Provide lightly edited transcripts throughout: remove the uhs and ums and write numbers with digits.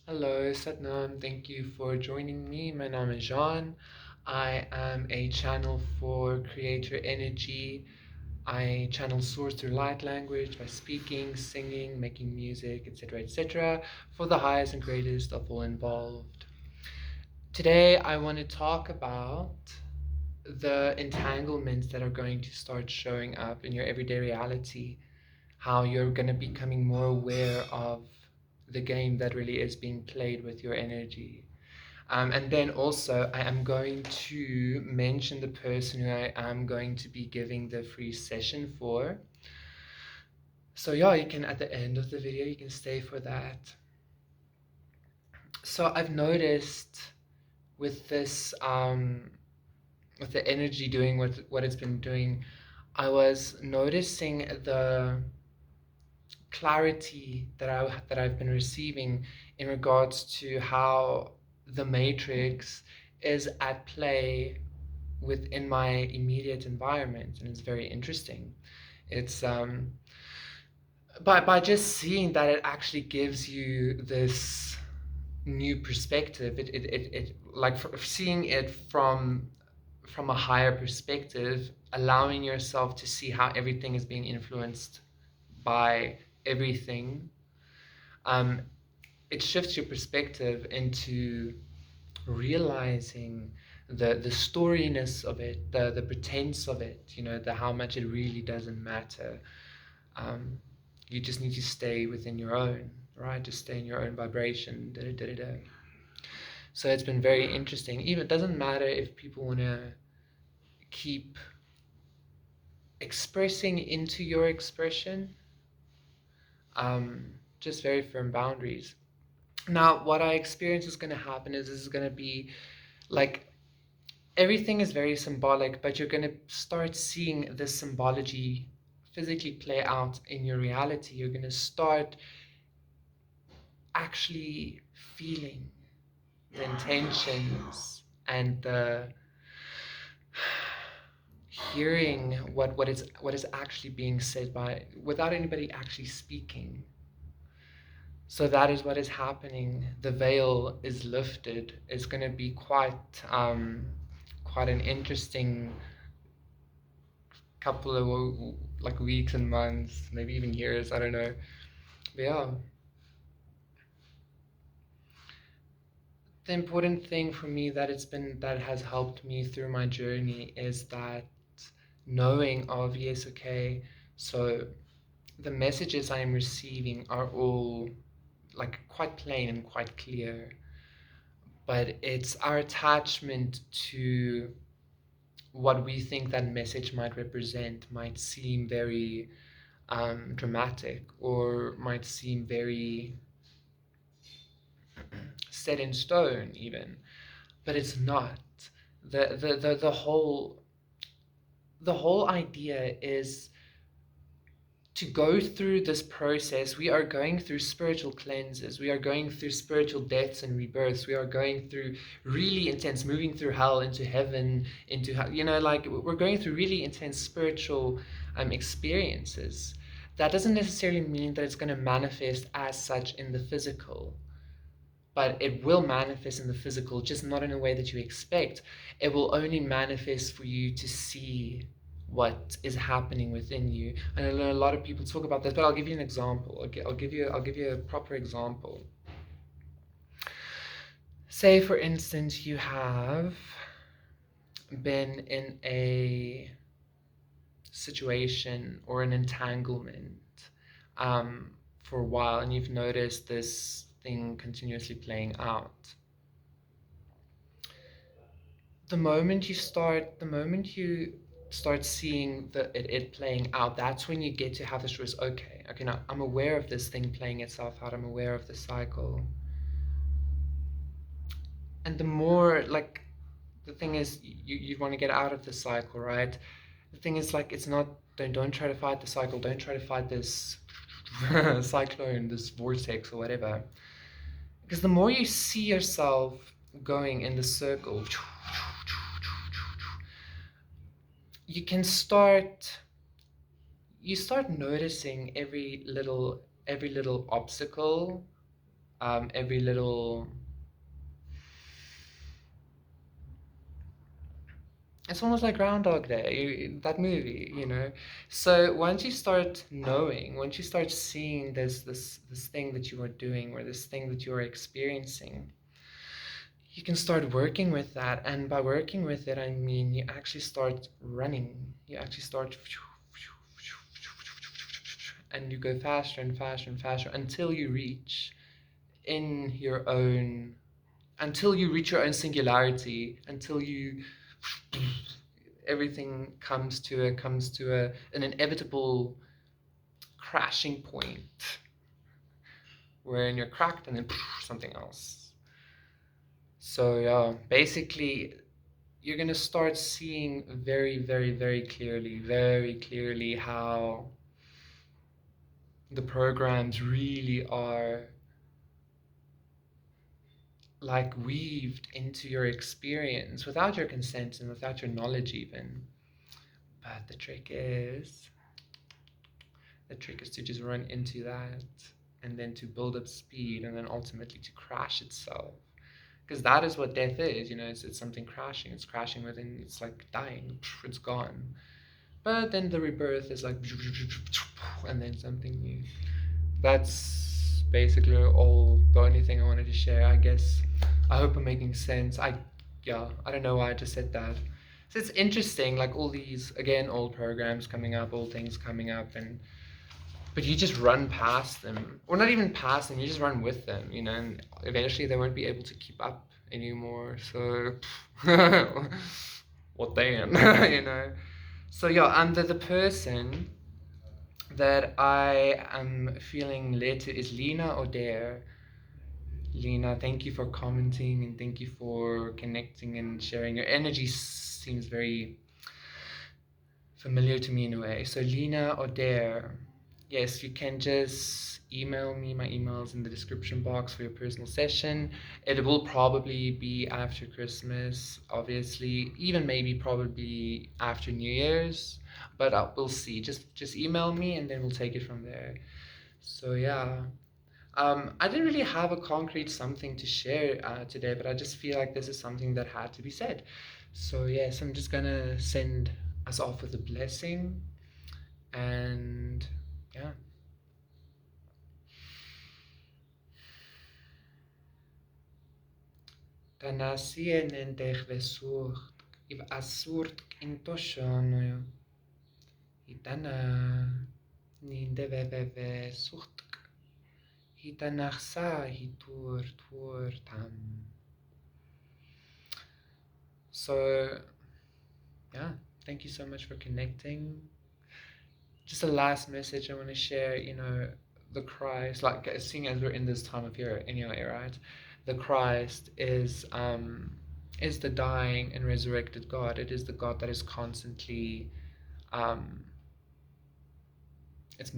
Hello, Satnam. Thank you for joining me. My name is Jean. I am a channel for creator energy. I channel source through light language by speaking, singing, making music, etc., for the highest and greatest of all involved. Today, I want to talk about the entanglements that are going to start showing up in your everyday reality, how you're going to be becoming more aware of the game that really is being played with your energy. And then also, I am going to mention the person who I am going to be giving the free session for. So yeah, you can, at the end of the video, you can stay for that. So I've noticed with this, with the energy doing what it's been doing, I was noticing the clarity that I've been receiving in regards to how the matrix is at play within my immediate environment, and it's very interesting. It's by just seeing that, it actually gives you this new perspective. It like, seeing it from a higher perspective, allowing yourself to see how everything is being influenced by everything. um, it shifts your perspective into realizing the storiness of it, the pretense of it, the how much it really doesn't matter. Um, you just need to stay within your own, right? Just stay in your own vibration. Da, da, da, da, da. So it's been very interesting. Even it doesn't matter if people want to keep expressing into your expression. Just very firm boundaries. Now, what I experience is going to happen is this is going to be like, everything is very symbolic, but you're going to start seeing this symbology physically play out in your reality. You're going to start actually feeling the intentions and the hearing what is actually being said by, without anybody actually speaking. So that is what is happening. The veil is lifted. It's going to be quite an interesting couple of like weeks and months, maybe even years. I don't know. But yeah, the important thing for me that has helped me through my journey is that knowing of, yes, okay, so the messages I am receiving are all like quite plain and quite clear, but it's our attachment to what we think that message might represent might seem very dramatic, or might seem very set in stone even, but it's not. The whole idea is to go through this process. We are going through spiritual cleanses. We are going through spiritual deaths and rebirths. We are going through really intense, moving through hell into heaven, into hell, like we're going through really intense spiritual experiences. That doesn't necessarily mean that it's going to manifest as such in the physical, but it will manifest in the physical, just not in a way that you expect. It will only manifest for you to see what is happening within you. And I know a lot of people talk about this, but I'll give you an example. I'll give you a proper example. Say, for instance, you have been in a situation or an entanglement for a while, and you've noticed this thing continuously playing out. The moment you start seeing it playing out, that's when you get to have this choice. Okay, now I'm aware of this thing playing itself out. I'm aware of the cycle. And the more, like, the thing is, you want to get out of the cycle, right? The thing is, like, it's not, don't try to fight the cycle. Don't try to fight this cyclone, this vortex or whatever. Because the more you see yourself going in the circle, you can start noticing every little obstacle every little. It's almost like Groundhog Day, that movie, you know. So once you start knowing, once you start seeing this thing that you are doing or this thing that you are experiencing, you can start working with that. And by working with it, I mean you actually start running. You actually start, and you go faster and faster and faster until you reach in your own, until you reach your own singularity, until you everything comes to an inevitable crashing point wherein you're cracked and then something else. So yeah, basically you're gonna start seeing very, very, very clearly how the programs really are like weaved into your experience without your consent and without your knowledge even. But the trick is to just run into that and then to build up speed and then ultimately to crash itself. Because that is what death is, you know, it's something crashing. It's crashing within, it's like dying, it's gone. But then the rebirth is like, and then something new. That's basically the only thing I wanted to share, I guess. I hope I'm making sense. Yeah, I don't know why I just said that. So it's interesting, like all these, again, old programs coming up, old things coming up, and but you just run past them, or not even past them, you just run with them, you know, and eventually they won't be able to keep up anymore. So, what then, you know? So yeah, I'm the person that I am feeling led to is Lena or Dare. Lena, thank you for commenting and thank you for connecting and sharing. Your energy seems very familiar to me in a way. So Lena or Dare, yes, you can just email me. My email is in the description box for your personal session. It will probably be after Christmas, obviously, even maybe probably after New Year's, but we'll see. Just email me and then we'll take it from there. So yeah. I didn't really have a concrete something to share today, but I just feel like this is something that had to be said. So yes, I'm just gonna send us off with a blessing, and yeah. Tanasie nendech vesucht, if asurt intoshono, itana ninde veve sucht, hitanachsa hitur tam. So yeah, thank you so much for connecting. Just a last message I want to share, you know, the Christ, like seeing as we're in this time of year anyway, right? The Christ is the dying and resurrected God. It is the God that is constantly um it's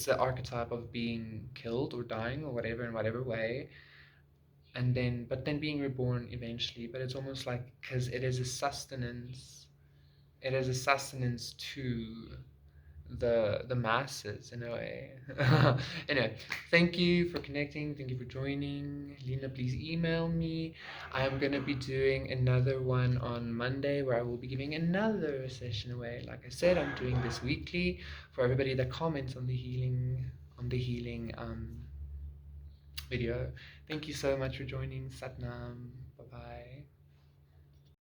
the archetype of being killed or dying or whatever in whatever way, and then but then being reborn eventually. But it's almost like because it is a sustenance to the masses in a way. Anyway, thank you for connecting. Thank you for joining. Lena, please email me. I am gonna be doing another one on Monday where I will be giving another session away. Like I said, I'm doing this weekly for everybody that comments on the healing video. Thank you so much for joining. Satnam. Bye bye.